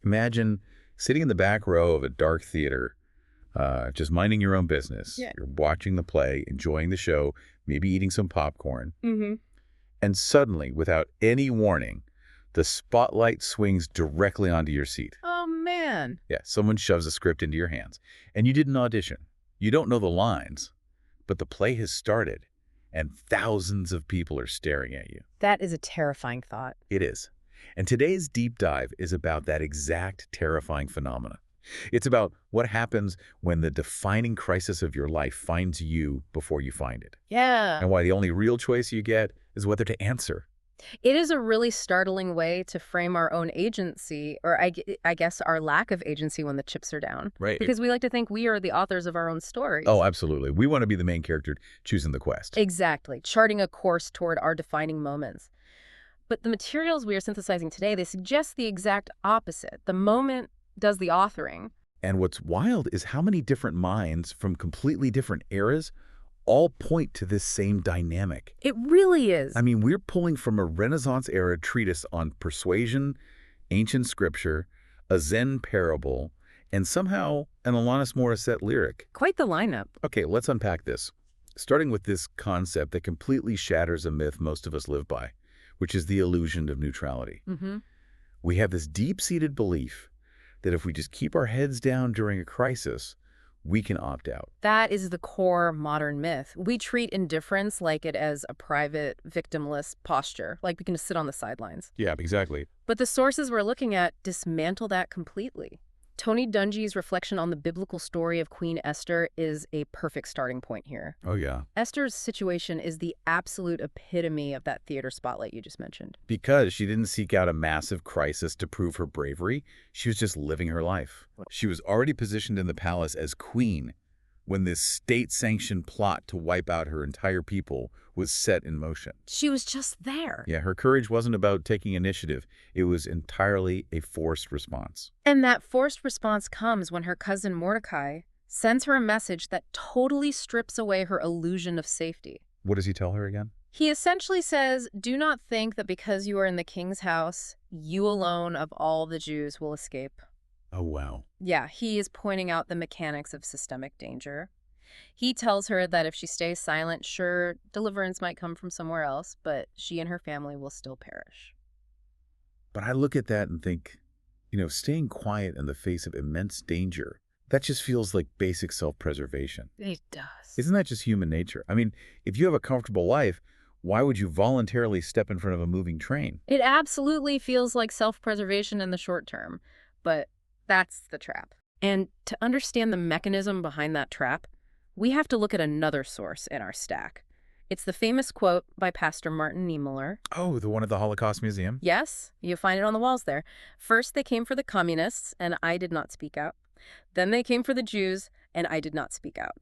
Imagine sitting in the back row of a dark theater, just minding your own business. Yeah. You're watching the play, enjoying the show, maybe eating some popcorn. Mm-hmm. And suddenly, without any warning, the spotlight swings directly onto your seat. Oh, man. Yeah, someone shoves a script into your hands. And you didn't audition. You don't know the lines, but the play has started, and thousands of people are staring at you. That is a terrifying thought. It is. And today's deep dive is about that exact terrifying phenomena. It's about what happens when the defining crisis of your life finds you before you find it. Yeah. And why the only real choice you get is whether to answer. It is a really startling way to frame our own agency, or I guess our lack of agency when the chips are down. Right. Because we like to think we are the authors of our own stories. Oh, absolutely. We want to be the main character choosing the quest. Exactly. Charting a course toward our defining moments. But the materials we are synthesizing today, they suggest the exact opposite. The moment does the authoring. And what's wild is how many different minds from completely different eras all point to this same dynamic. It really is. I mean, we're pulling from a Renaissance-era treatise on persuasion, ancient scripture, a Zen parable, and somehow an Alanis Morissette lyric. Quite the lineup. Okay, let's unpack this. Starting with this concept that completely shatters a myth most of us live by, which is the illusion of neutrality. Mm-hmm. We have this deep-seated belief that if we just keep our heads down during a crisis, we can opt out. That is the core modern myth. We treat indifference like it as a private, victimless posture, like we can just sit on the sidelines. Yeah, exactly. But the sources we're looking at dismantle that completely. Tony Dungy's reflection on the biblical story of Queen Esther is a perfect starting point here. Oh, yeah. Esther's situation is the absolute epitome of that theater spotlight you just mentioned. Because she didn't seek out a massive crisis to prove her bravery, she was just living her life. She was already positioned in the palace as queen when this state-sanctioned plot to wipe out her entire people was set in motion. She was just there. Yeah, her courage wasn't about taking initiative. It was entirely a forced response. And that forced response comes when her cousin Mordecai sends her a message that totally strips away her illusion of safety. What does he tell her again? He essentially says, do not think that because you are in the king's house, you alone of all the Jews will escape. Oh, wow. Yeah, he is pointing out the mechanics of systemic danger. He tells her that if she stays silent, sure, deliverance might come from somewhere else, but she and her family will still perish. But I look at that and think, staying quiet in the face of immense danger, that just feels like basic self-preservation. It does. Isn't that just human nature? I mean, if you have a comfortable life, why would you voluntarily step in front of a moving train? It absolutely feels like self-preservation in the short term, but that's the trap. And to understand the mechanism behind that trap, we have to look at another source in our stack. It's the famous quote by Pastor Martin Niemöller. Oh, the one at the Holocaust Museum? Yes, you find it on the walls there. First, they came for the communists, and I did not speak out. Then they came for the Jews, and I did not speak out.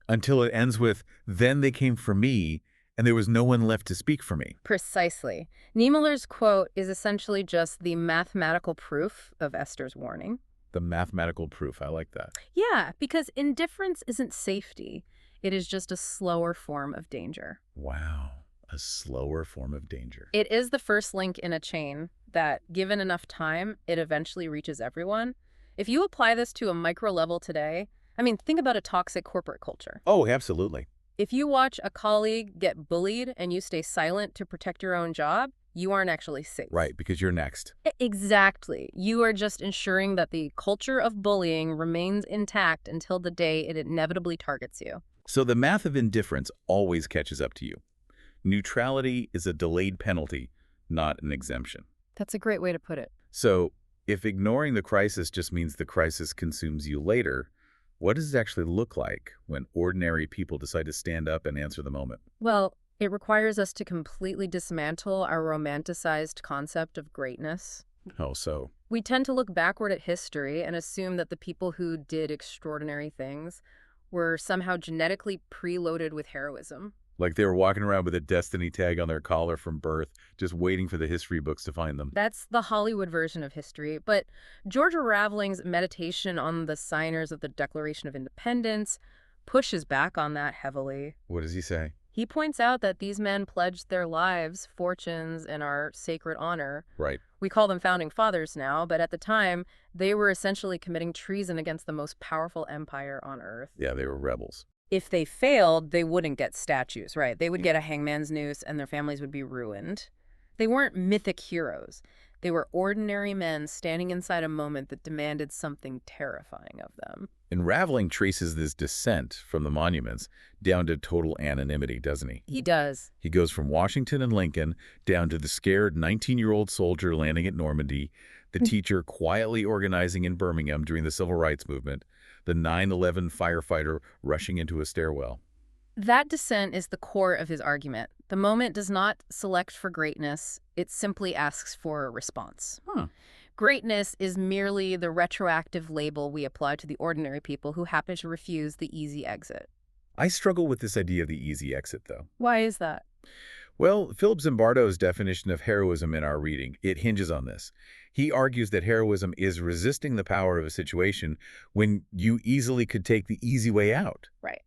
Until it ends with, then they came for me, and there was no one left to speak for me. Precisely. Niemöller's quote is essentially just the mathematical proof of Esther's warning. The mathematical proof. I like that. Yeah, because indifference isn't safety. It is just a slower form of danger. Wow. A slower form of danger. It is the first link in a chain that, given enough time, it eventually reaches everyone. If you apply this to a micro level today, think about a toxic corporate culture. Oh, absolutely. If you watch a colleague get bullied and you stay silent to protect your own job, you aren't actually safe. Right, because you're next. Exactly. You are just ensuring that the culture of bullying remains intact until the day it inevitably targets you. So the math of indifference always catches up to you. Neutrality is a delayed penalty, not an exemption. That's a great way to put it. So if ignoring the crisis just means the crisis consumes you later, what does it actually look like when ordinary people decide to stand up and answer the moment? Well, it requires us to completely dismantle our romanticized concept of greatness. Oh, so? We tend to look backward at history and assume that the people who did extraordinary things were somehow genetically preloaded with heroism. Like they were walking around with a destiny tag on their collar from birth, just waiting for the history books to find them. That's the Hollywood version of history. But Georgia Ravling's meditation on the signers of the Declaration of Independence pushes back on that heavily. What does he say? He points out that these men pledged their lives, fortunes, and our sacred honor, Right. We call them founding fathers now, but at the time, they were essentially committing treason against the most powerful empire on Earth. Yeah, they were rebels. If they failed, they wouldn't get statues, right? They would get a hangman's noose and their families would be ruined. They weren't mythic heroes. They were ordinary men standing inside a moment that demanded something terrifying of them. And Raveling traces this descent from the monuments down to total anonymity, doesn't he? He does. He goes from Washington and Lincoln down to the scared 19-year-old soldier landing at Normandy, the teacher quietly organizing in Birmingham during the Civil Rights Movement, the 9/11 firefighter rushing into a stairwell. That descent is the core of his argument. The moment does not select for greatness. It simply asks for a response. Greatness is merely the retroactive label we apply to the ordinary people who happen to refuse the easy exit. I struggle with this idea of the easy exit, though. Why is that? Well, Philip Zimbardo's definition of heroism in our reading, it hinges on this. He argues that heroism is resisting the power of a situation when you easily could take the easy way out. Right.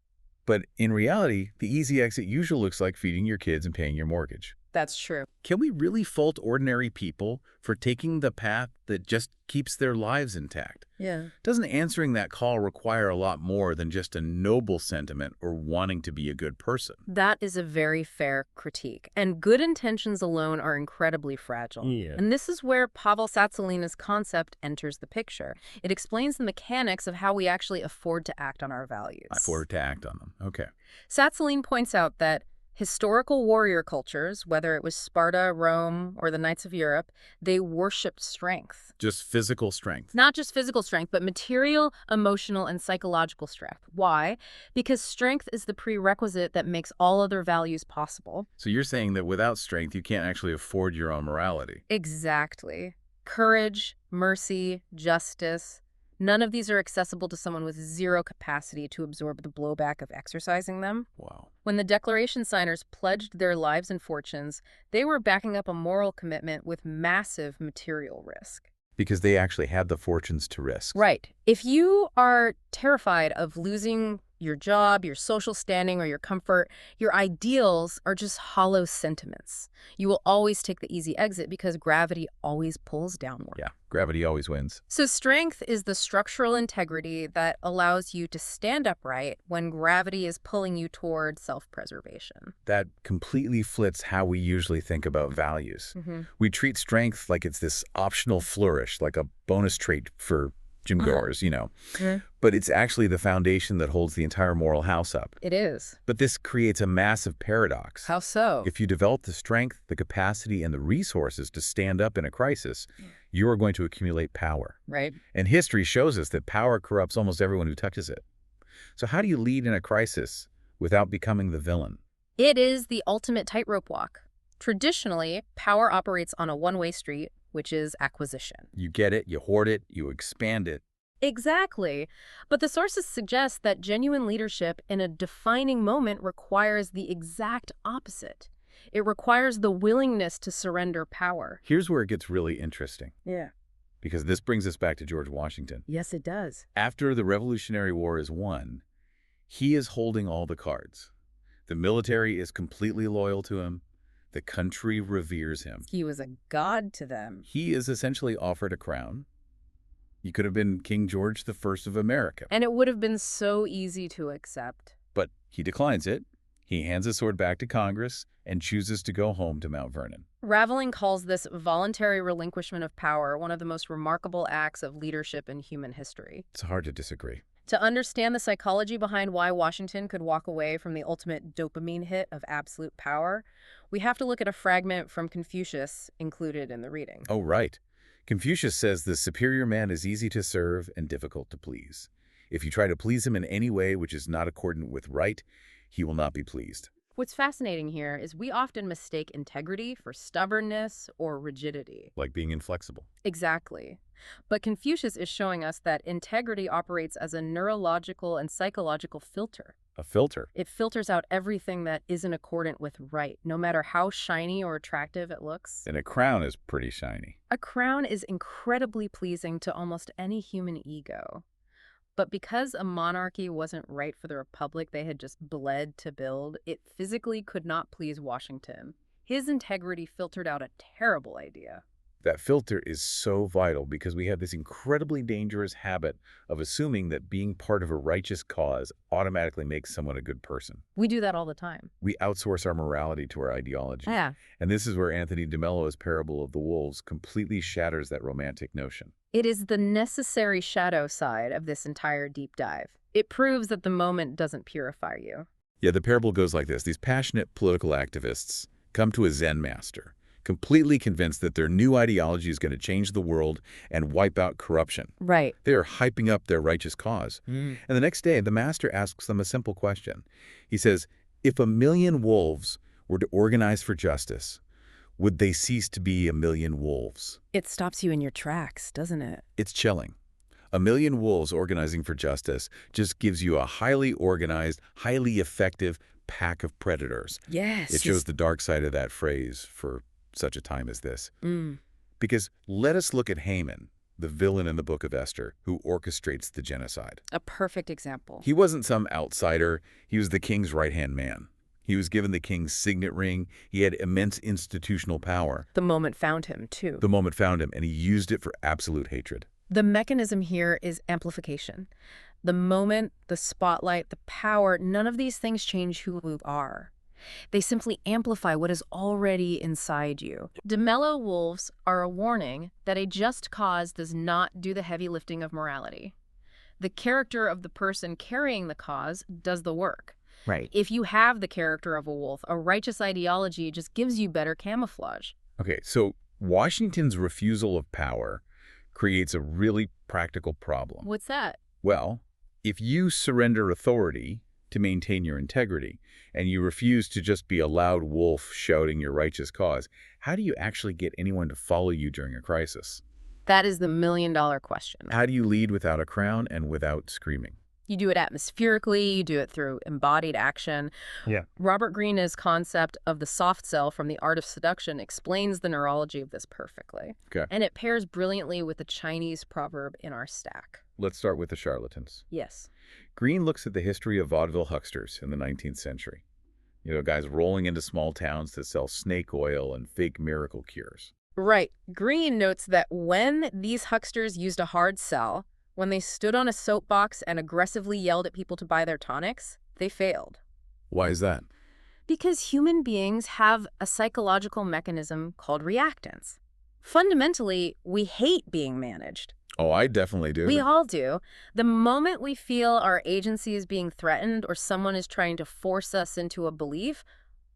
But in reality, the easy exit usually looks like feeding your kids and paying your mortgage. That's true. Can we really fault ordinary people for taking the path that just keeps their lives intact? Yeah. Doesn't answering that call require a lot more than just a noble sentiment or wanting to be a good person? That is a very fair critique. And good intentions alone are incredibly fragile. Yeah. And this is where Pavel Tsatsouline's concept enters the picture. It explains the mechanics of how we actually afford to act on our values. Afford to act on them. Okay. Tsatsouline points out that historical warrior cultures, whether it was Sparta, Rome, or the Knights of Europe, they worshipped strength. Just physical strength. Not just physical strength, but material, emotional, and psychological strength. Why? Because strength is the prerequisite that makes all other values possible. So you're saying that without strength, you can't actually afford your own morality. Exactly. Courage, mercy, justice. None of these are accessible to someone with zero capacity to absorb the blowback of exercising them. Wow. When the Declaration signers pledged their lives and fortunes, they were backing up a moral commitment with massive material risk. Because they actually had the fortunes to risk. Right. If you are terrified of losing your job, your social standing, or your comfort, your ideals are just hollow sentiments. You will always take the easy exit because gravity always pulls downward. Yeah, gravity always wins. So strength is the structural integrity that allows you to stand upright when gravity is pulling you toward self-preservation. That completely flips how we usually think about values. We treat strength like it's this optional flourish, like a bonus trait for gym goers, you know. But it's actually the foundation that holds the entire moral house up. It is. But this creates a massive paradox. How so? If you develop the strength, the capacity, and the resources to stand up in a crisis, you are going to accumulate power. Right. And history shows us that power corrupts almost everyone who touches it. So how do you lead in a crisis without becoming the villain? It is the ultimate tightrope walk. Traditionally, power operates on a one-way street, which is acquisition. You get it, you hoard it, you expand it. Exactly. But the sources suggest that genuine leadership in a defining moment requires the exact opposite. It requires the willingness to surrender power. Here's where it gets really interesting. Yeah. Because this brings us back to George Washington. Yes, it does. After the Revolutionary War is won, he is holding all the cards. The military is completely loyal to him. The country reveres him. He was a god to them. He is essentially offered a crown. He could have been King George I of America. And it would have been so easy to accept. But he declines it. He hands his sword back to Congress and chooses to go home to Mount Vernon. Raveling calls this voluntary relinquishment of power one of the most remarkable acts of leadership in human history. It's hard to disagree. To understand the psychology behind why Washington could walk away from the ultimate dopamine hit of absolute power, we have to look at a fragment from Confucius included in the reading. Oh, right. Confucius says the superior man is easy to serve and difficult to please. If you try to please him in any way which is not accordant with right, he will not be pleased. What's fascinating here is we often mistake integrity for stubbornness or rigidity. Like being inflexible. Exactly. But Confucius is showing us that integrity operates as a neurological and psychological filter. A filter. It filters out everything that isn't accordant with right, no matter how shiny or attractive it looks. And a crown is pretty shiny. A crown is incredibly pleasing to almost any human ego. But because a monarchy wasn't right for the republic they had just bled to build, it physically could not please Washington. His integrity filtered out a terrible idea. That filter is so vital because we have this incredibly dangerous habit of assuming that being part of a righteous cause automatically makes someone a good person. We do that all the time. We outsource our morality to our ideology. Yeah. And this is where Anthony de Mello's Parable of the Wolves completely shatters that romantic notion. It is the necessary shadow side of this entire deep dive. It proves that the moment doesn't purify you. Yeah, the parable goes like this. These passionate political activists come to a Zen master, completely convinced that their new ideology is going to change the world and wipe out corruption. Right. They are hyping up their righteous cause. And the next day, the master asks them a simple question. He says, if 1,000,000 wolves were to organize for justice, would they cease to be 1,000,000 wolves? It stops you in your tracks, doesn't it? It's chilling. 1,000,000 wolves organizing for justice just gives you a highly organized, highly effective pack of predators. Yes. It shows the dark side of that phrase for such a time as this. Because let us look at Haman, the villain in the Book of Esther, who orchestrates the genocide. A perfect example. He wasn't some outsider. He was the king's right-hand man. He was given the king's signet ring. He had immense institutional power. The moment found him, too. The moment found him, and he used it for absolute hatred. The mechanism here is amplification. The moment, the spotlight, the power, none of these things change who you are. They simply amplify what is already inside you. De Mello wolves are a warning that a just cause does not do the heavy lifting of morality. The character of the person carrying the cause does the work. Right. If you have the character of a wolf, a righteous ideology just gives you better camouflage. Okay, so Washington's refusal of power creates a really practical problem. What's that? Well, if you surrender authority to maintain your integrity, and you refuse to just be a loud wolf shouting your righteous cause, how do you actually get anyone to follow you during a crisis? That is the million-dollar question. How do you lead without a crown and without screaming? You do it atmospherically, you do it through embodied action. Yeah. Robert Greene's concept of the soft sell from The Art of Seduction explains the neurology of this perfectly. Okay. And it pairs brilliantly with the Chinese proverb in our stack. Let's start with the charlatans. Yes. Green looks at the history of vaudeville hucksters in the 19th century. You know, guys rolling into small towns to sell snake oil and fake miracle cures. Right. Greene notes that when these hucksters used a hard sell, when they stood on a soapbox and aggressively yelled at people to buy their tonics, they failed. Why is that? Because human beings have a psychological mechanism called reactance. Fundamentally, we hate being managed. Oh, I definitely do. We all do. The moment we feel our agency is being threatened or someone is trying to force us into a belief,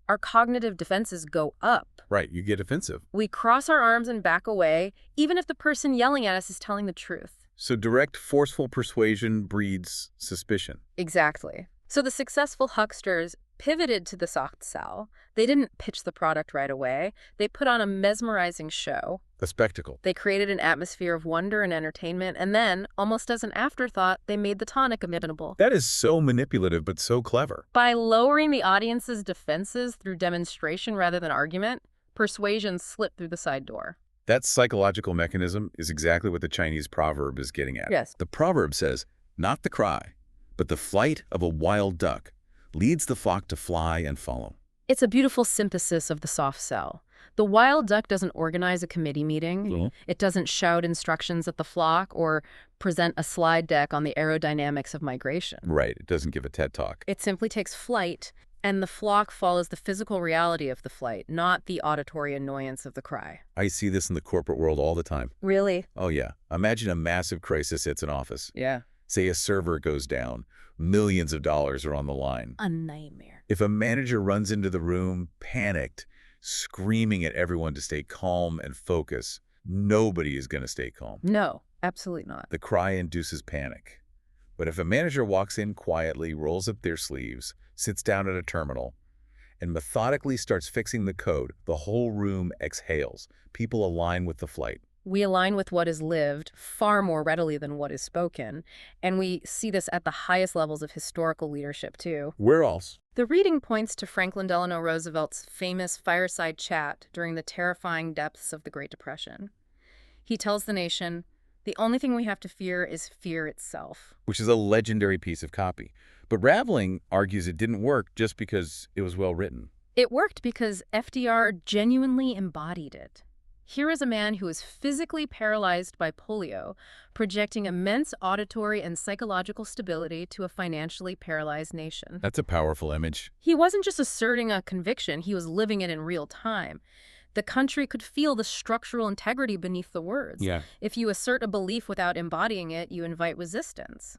our cognitive defenses go up. Right, you get offensive. We cross our arms and back away, even if the person yelling at us is telling the truth. So direct, forceful persuasion breeds suspicion. Exactly. So the successful hucksters pivoted to the soft sell. They didn't pitch the product right away. They put on a mesmerizing show. A spectacle. They created an atmosphere of wonder and entertainment, and then, almost as an afterthought, they made the tonic imitable. That is so manipulative, but so clever. By lowering the audience's defenses through demonstration rather than argument, persuasion slipped through the side door. That psychological mechanism is exactly what the Chinese proverb is getting at. Yes. The proverb says, not the cry, but the flight of a wild duck leads the flock to fly and follow. It's a beautiful synthesis of the soft sell. The wild duck doesn't organize a committee meeting. It doesn't shout instructions at the flock or present a slide deck on the aerodynamics of migration. Right. It doesn't give a TED Talk. It simply takes flight, and the flock follows the physical reality of the flight, not the auditory annoyance of the cry. I see this in the corporate world all the time. Really? Oh, yeah. Imagine a massive crisis hits an office. Yeah. Say a server goes down. Millions of dollars are on the line. A nightmare. If a manager runs into the room, panicked, screaming at everyone to stay calm and focus, nobody is going to stay calm. No, absolutely not. The cry induces panic. But if a manager walks in quietly, rolls up their sleeves, sits down at a terminal, and methodically starts fixing the code, the whole room exhales. People align with the flight. We align with what is lived far more readily than what is spoken, and we see this at the highest levels of historical leadership, too. Where else? The reading points to Franklin Delano Roosevelt's famous fireside chat during the terrifying depths of the Great Depression. He tells the nation, "The only thing we have to fear is fear itself." Which is a legendary piece of copy. But Raveling argues it didn't work just because it was well written. It worked because FDR genuinely embodied it. Here is a man who is physically paralyzed by polio, projecting immense auditory and psychological stability to a financially paralyzed nation. That's a powerful image. He wasn't just asserting a conviction, he was living it in real time. The country could feel the structural integrity beneath the words. Yeah. If you assert a belief without embodying it, you invite resistance.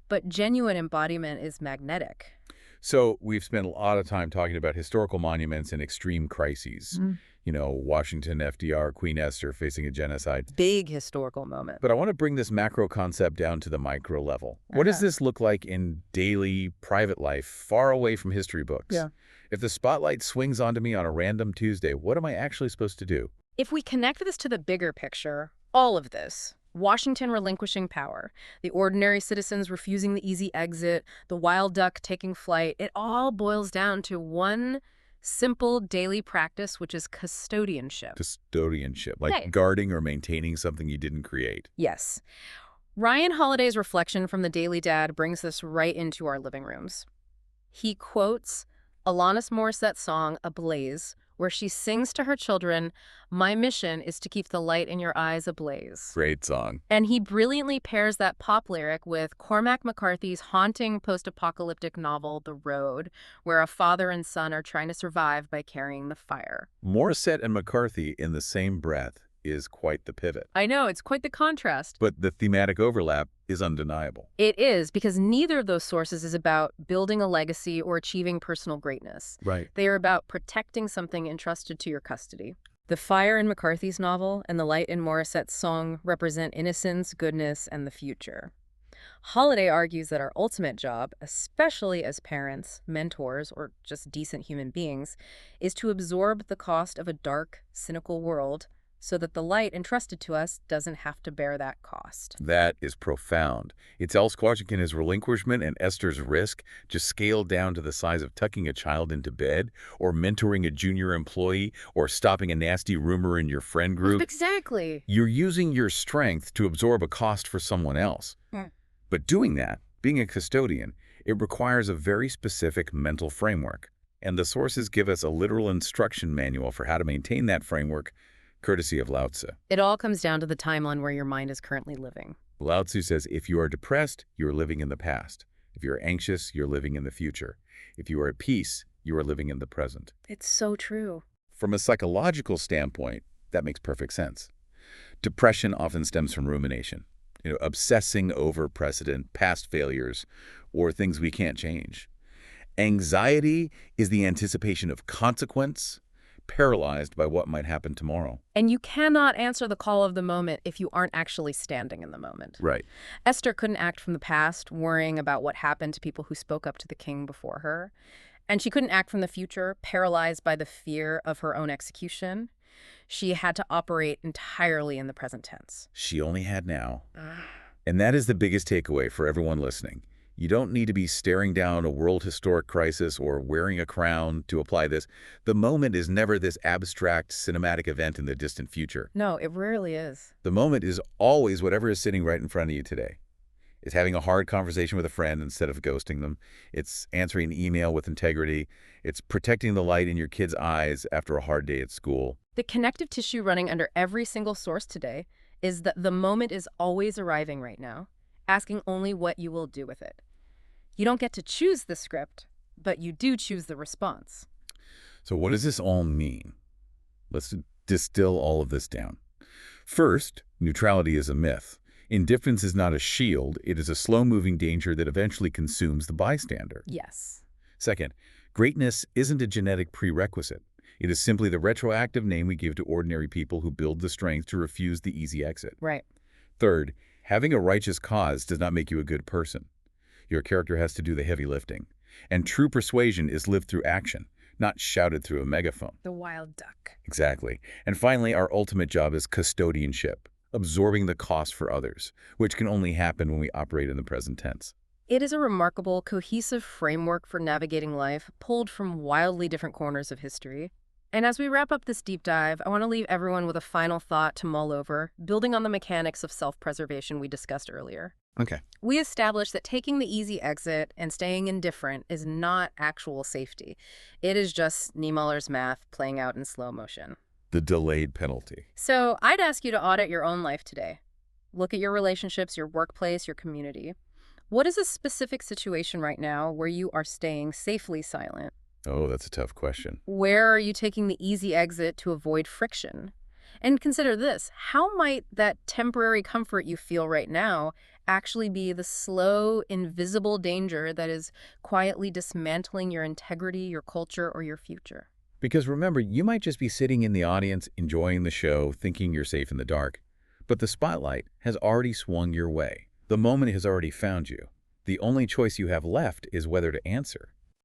But genuine embodiment is magnetic. So we've spent a lot of time talking about historical monuments and extreme crises. You know, Washington, FDR, Queen Esther facing a genocide. Big historical moment. But I want to bring this macro concept down to the micro level. What does this look like in daily, private life, far away from history books? Yeah. If the spotlight swings onto me on a random Tuesday, what am I actually supposed to do? If we connect this to the bigger picture, all of this, Washington relinquishing power, the ordinary citizens refusing the easy exit, the wild duck taking flight, it all boils down to one simple daily practice, which is custodianship. Custodianship, like Hey. guarding or maintaining something you didn't create. Yes. Ryan Holiday's reflection from the Daily Dad brings this right into our living rooms. He quotes Alanis Morissette's song, Ablaze, where she sings to her children, "My mission is to keep the light in your eyes ablaze." Great song. And he brilliantly pairs that pop lyric with Cormac McCarthy's haunting post-apocalyptic novel, The Road, where a father and son are trying to survive by carrying the fire. Morissette and McCarthy in the same breath is quite the pivot. I know, it's quite the contrast. But the thematic overlap is undeniable. It is, because neither of those sources is about building a legacy or achieving personal greatness. Right. They are about protecting something entrusted to your custody. The fire in McCarthy's novel and the light in Morissette's song represent innocence, goodness, and the future. Holiday argues that our ultimate job, especially as parents, mentors, or just decent human beings, is to absorb the cost of a dark, cynical world so that the light entrusted to us doesn't have to bear that cost. That is profound. It's El Squatchikin's relinquishment and Esther's risk just scaled down to the size of tucking a child into bed, or mentoring a junior employee, or stopping a nasty rumor in your friend group. Exactly. You're using your strength to absorb a cost for someone else. But doing that, being a custodian, it requires a very specific mental framework. And the sources give us a literal instruction manual for how to maintain that framework, courtesy of Lao Tzu. It all comes down to the timeline where your mind is currently living. Lao Tzu says, if you are depressed, you are living in the past. If you're anxious, you're living in the future. If you are at peace, you are living in the present. It's so true. From a psychological standpoint, that makes perfect sense. Depression often stems from rumination, obsessing over precedent, past failures, or things we can't change. Anxiety is the anticipation of consequence, paralyzed by what might happen tomorrow. And you cannot answer the call of the moment if you aren't actually standing in the moment. Right. Esther couldn't act from the past, worrying about what happened to people who spoke up to the king before her. And she couldn't act from the future, paralyzed by the fear of her own execution. She had to operate entirely in the present tense. She only had now. And that is the biggest takeaway for everyone listening. You don't need to be staring down a world historic crisis or wearing a crown to apply this. The moment is never this abstract, cinematic event in the distant future. No, it rarely is. The moment is always whatever is sitting right in front of you today. It's having a hard conversation with a friend instead of ghosting them. It's answering an email with integrity. It's protecting the light in your kid's eyes after a hard day at school. The connective tissue running under every single source today is that the moment is always arriving right now, asking only what you will do with it. You don't get to choose the script, but you do choose the response. So what does this all mean? Let's distill all of this down. First, neutrality is a myth. Indifference is not a shield. It is a slow-moving danger that eventually consumes the bystander. Yes. Second, greatness isn't a genetic prerequisite. It is simply the retroactive name we give to ordinary people who build the strength to refuse the easy exit. Right. Third, having a righteous cause does not make you a good person. Your character has to do the heavy lifting. And true persuasion is lived through action, not shouted through a megaphone. The wild duck. Exactly. And finally, our ultimate job is custodianship, absorbing the cost for others, which can only happen when we operate in the present tense. It is a remarkable, cohesive framework for navigating life, pulled from wildly different corners of history. And as we wrap up this deep dive, I want to leave everyone with a final thought to mull over, building on the mechanics of self-preservation we discussed earlier. Okay. We established that taking the easy exit and staying indifferent is not actual safety. It is just Niemöller's math playing out in slow motion. The delayed penalty. So I'd ask you to audit your own life today. Look at your relationships, your workplace, your community. What is a specific situation right now where you are staying safely silent? Oh, that's a tough question. Where are you taking the easy exit to avoid friction? And consider this, how might that temporary comfort you feel right now actually be the slow, invisible danger that is quietly dismantling your integrity, your culture, or your future? Because remember, you might just be sitting in the audience enjoying the show, thinking you're safe in the dark. But the spotlight has already swung your way. The moment has already found you. The only choice you have left is whether to answer.